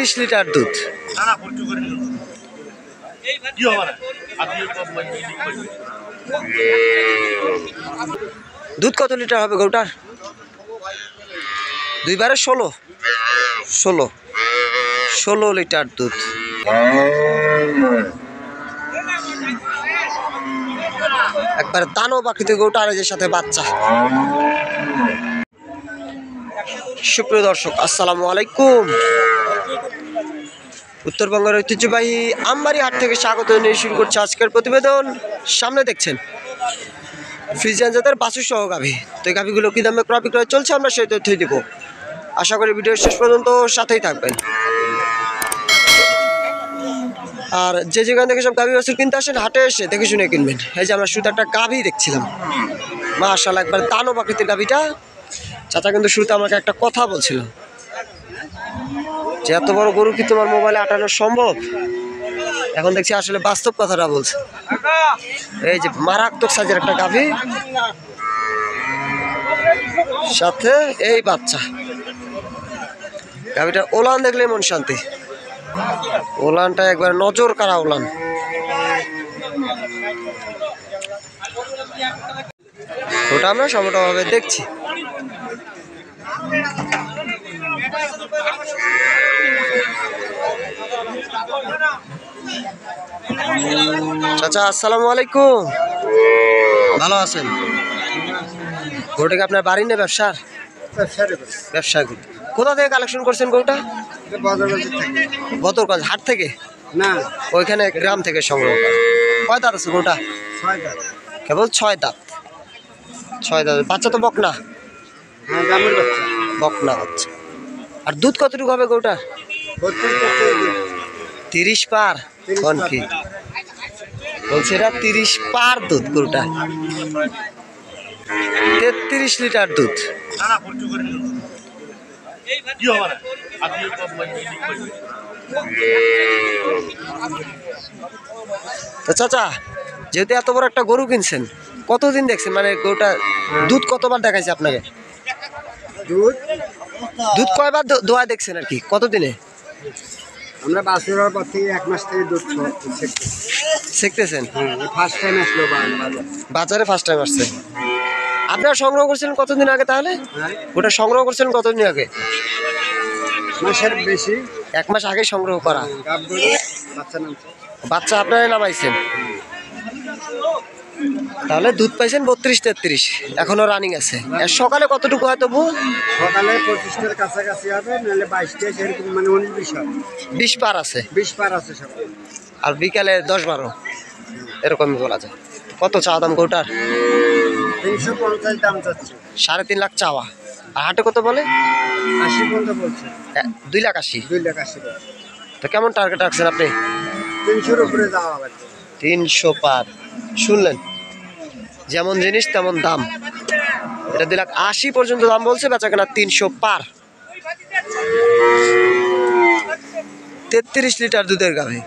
33 litre দুধ। দুধ কত লিটার হবে গরুটার? দুইবারে 16 লিটার দুধ। একবার দানব আকৃতি গরুটা আর এর সাথে বাচ্চা। সুপ্রিয় দর্শক আসসালামু আলাইকুম। উত্তরবঙ্গের ঐতিহ্যবাহী আমবাড়ি হাট থেকে স্বাগত নিয়ে শুরু করছে আজকের প্রতিবেদন। সামনে দেখছেন ফ্রিজিয়ান জাতের বাছুর সহ গাভী। তো এই গাভীগুলো কী দামে ক্রয় বিক্রয় চলছে আমরা সেই তথ্যই দেবো। আশা করি ভিডিওর শেষ পর্যন্ত সাথেই থাকবেন। আর যে যেখান থেকে সব গাভী বাছুর কিনতে আসেন হাটে এসে দেখে শুনে কিনবেন। এই যে আমরা শুধু একটা গাভী দেখছিলাম, মাশাআল্লাহ একবার দানব আকৃতির গাভীটা। চাচা কিন্তু শুরুতে আমাকে একটা কথা বলছিল যে এত বড় গরু কি তোমার মোবাইলে আটানো সম্ভব? এখন দেখছি আসলে বাস্তব কথাটা বলছে। এই যে মারাত্মক সাইজের একটা গাভী, সাথে এই বাচ্চা। গাভীটার ওলান দেখলে মন শান্তি। ওলানটা একবার নজর কাড়া ওলান। ওটা আমরা সমতভাবে দেখছি। চাচা আসসালামু আলাইকুম, ভালো আছেন? গরুটা কি আপনার বাড়ি না ব্যবসার? ব্যবসা। কোথা থেকে কালেকশন করছেন গরুটা? বদরগঞ্জ হাট থেকে না, ওইখানে গ্রাম থেকে সংগ্রহ। কয় দাঁত আছে গরুটা? 6 দাঁত। কেবল 6 দাঁত। 6 দাঁত বাচ্চা তো বকনা? বকনা বাচ্চা। আর দুধ কতটুকু হবে গরুটা? 30 পার। কোন কি বলছে এটা? 30 পার দুধ গরুটা। 33 লিটার দুধ। তো চাচা যেহেতু এত বড় একটা গরু কিনছেন, কতদিন দেখছেন? মানে গরুটা দুধ কতবার দেখাইছে আপনাকে? দুধ কয়বার দোয়া দেখছেন আর কি? কতদিনে? আমরা বাছুরের পর থেকে 1 মাস থেকে দুধ শিখতেছেন? ফার্স্ট টাইম আসলো বাজারে, ফার্স্ট টাইম আসছে। আপনারা সংগ্রহ করছিলেন কতদিন আগে? তাহলে ওটা সংগ্রহ করছিলেন কতদিন আগে? মাসের বেশি, 1 মাস আগে সংগ্রহ করা। বাচ্চা আপনারা নামাইছেন, তাহলে দুধ পাইছেন 32-33, এখনো রানিং আছে। সকালে কতটুকু হয় তবু? সকালে 25টার কাছাকাছি হবে, নাহলে 22টা, সেরকম মানে 19-20 হবে। 20 পার আছে। 20 পার আছে সকালে। আর বিকালে 10-12 এরকমই বলা যায়। কত চাওয়া দাম গরুটার? 350 দাম চাচ্ছে। 3.5 লাখ চাওয়া। আর হাটে কত বলে? 80 পর্যন্ত বলছে। 2,80,000। 2,80,000। তো কেমন টার্গেট রাখছেন আপনি? 300-র উপরে যাওয়া হবে। 300 পার। শুনলেন, যেমন জিনিস তেমন দাম। এটা 2,80,000 পর্যন্ত দাম বলছে, বেচা কেনা 300 পার। 33 লিটার দুধের গাভী।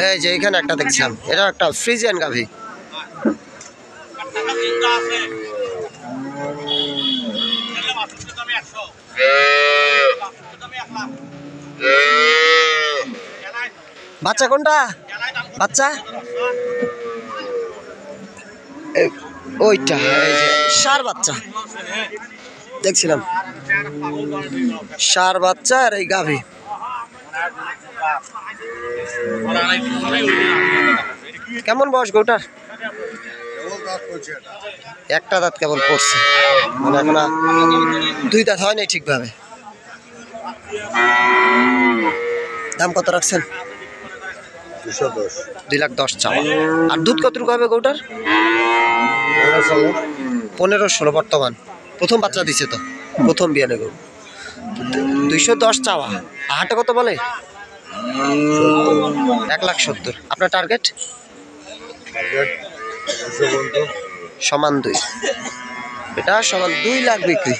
এই যে এখানে একটা দেখছিলাম, এটা একটা ফ্রিজিয়ান গাভী। বাচ্চা কোনটা? বাচ্চা ওইটা, এই যে ষাঁড় বাচ্চা দেখছিলাম। ষাঁড় বাচ্চা আর এই গাভী। কেমন বয়স গরুটার? একটা দাঁত কেবল পড়ছে, মানে এখন 2 দাঁত হয় নাই ঠিকভাবে। দাম কত রাখছেন? 2,10,000 চাওয়া। আর দুধ কতটুকু হবে গরুটার? 15-16 বর্তমান। প্রথম বাচ্চা দিছে তো, প্রথম বিয়ানে গরু। 210 চাওয়া। হাটে কত বলে? 1,70,000। আপনার টার্গেট? সমান 2। এটা সমান 2 লাখ বিক্রি।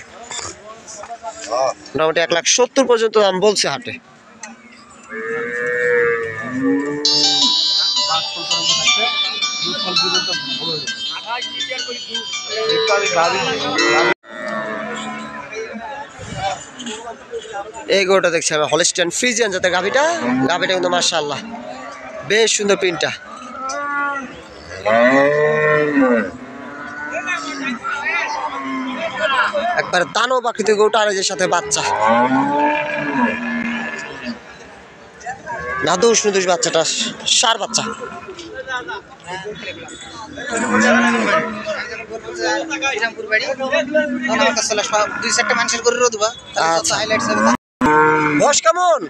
মোটামুটি 1,70,000 পর্যন্ত দাম বলছে হাটে। এই গরুটা দেখছি আমি হলস্টাইন ফ্রিজিয়ান জাতের গাভিটা কিন্তু মাশাআল্লাহ বেশ সুন্দর প্রিন্টটা। একবার দানব আকৃতির গরুটা আর এর সাথে বাচ্চা নাদুস নুদুস বাচ্চাটা সার বাচ্চা। বয়স কেমন?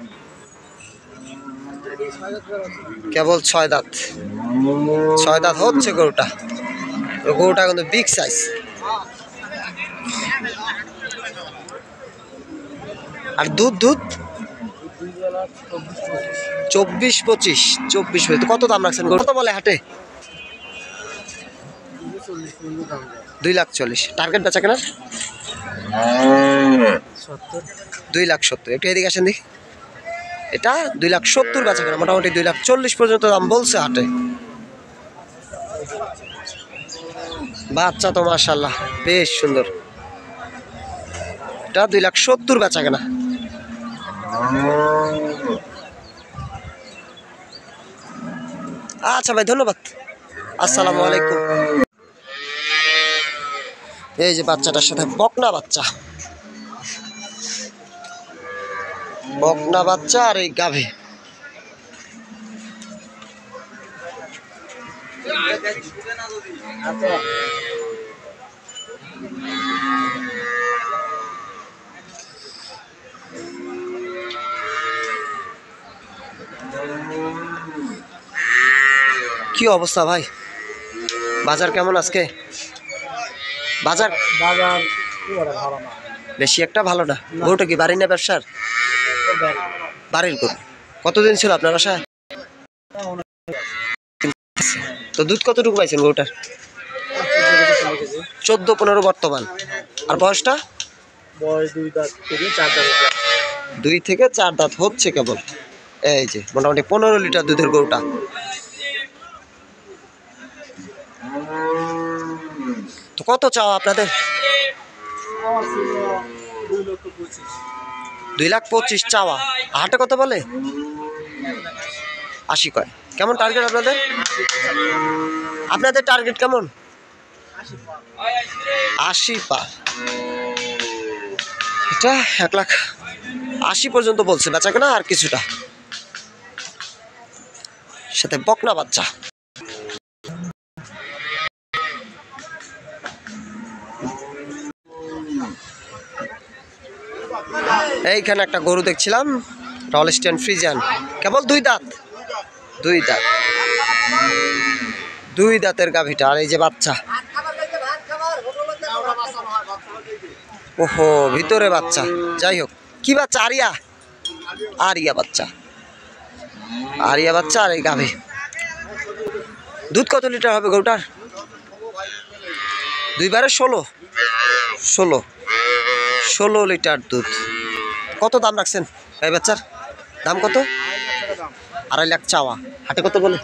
কেবল 6 দাঁত হচ্ছে গরুটা কিন্তু বিগ সাইজ। আর দুধ 24-25 কত দাম রাখছেন? কত বলে হাটে? 2,40,000 টার্গেট বেচা কেনার 2,70,000। একটু এদিকে আসেন দেখি, এটা 2,70,000 বেচা কেনা, মোটামুটি 2,40,000 পর্যন্ত দাম বলছে হাটে। বাচ্চা তো মাশাআল্লাহ বেশ সুন্দর, এটা 2,70,000 বেচা কেনা। আচ্ছা ভাই ধন্যবাদ, আসসালামু আলাইকুম। এই যে বাচ্চাটার সাথে বকনা বাচ্চা আর এই গাভী। কি অবস্থা ভাই, বাজার কেমন আজকে? বাজার বেশি একটা ভালো না। গরুটা কি বাড়ি না ব্যবসার? বাড়ির গরু। কতদিন ছিল আপনার বাসায়? তো দুধ কতটুকু পাইছেন গরুটার? 14-15 বর্তমান। আর বয়সটা? 2 থেকে 4 দাঁত হচ্ছে কেবল। এই যে মোটামুটি 15 লিটার দুধের গরুটা। তো কত চাও আপনাদের? 2,25,000 চাওয়া, হাটে কত বলে? 80 কয়। কেমন টার্গেট আপনাদের টার্গেট কেমন? 80 পা। এটা 1,80,000 পর্যন্ত বলছে বেচা কেনা, আর কিছুটা সাথে বকনা বাচ্চা। এইখানে একটা গরু দেখছিলাম, হলস্টাইন ফ্রিজিয়ান, কেবল 2 দাঁতের গাভীটা। আর এই যে বাচ্চা, ওহো ভিতরে বাচ্চা। যাই হোক, কি বাচ্চা? আরিয়া বাচ্চা আর এই গাভী। দুধ কত লিটার হবে গরুটার? 2 বারে 16 লিটার দুধ। কত দাম রাখছেন এই বাচ্চার? দাম কত? 2.5 লাখ চাওয়া, হাটে কত বলে?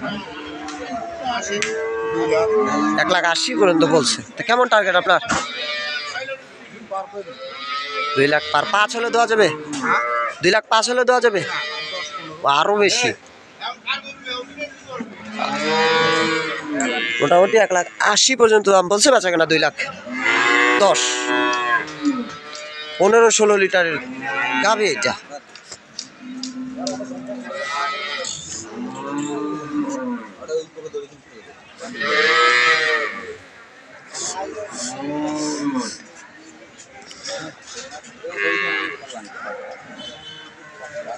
1,80,000 পর্যন্ত বলছে। তো কেমন টার্গেট আপনার? 2 লাখ পার। 5 হলে দেওয়া যাবে? 2,05,000 হলে দেওয়া যাবে? আরো বেশি, মোটামুটি 1,80,000 পর্যন্ত দাম বলছে বেচা কেনা। 2,10,000। 15-16 লিটারের গাভী এটা।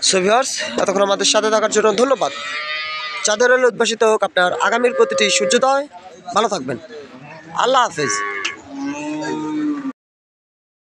সো ভিউয়ার্স, এতক্ষণ আমাদের সাথে থাকার জন্য ধন্যবাদ। চাঁদের আলো উদ্ভাসিত হোক আপনার আগামীর প্রতিটি সূর্যোদয়। ভালো থাকবেন, আল্লাহ হাফেজ।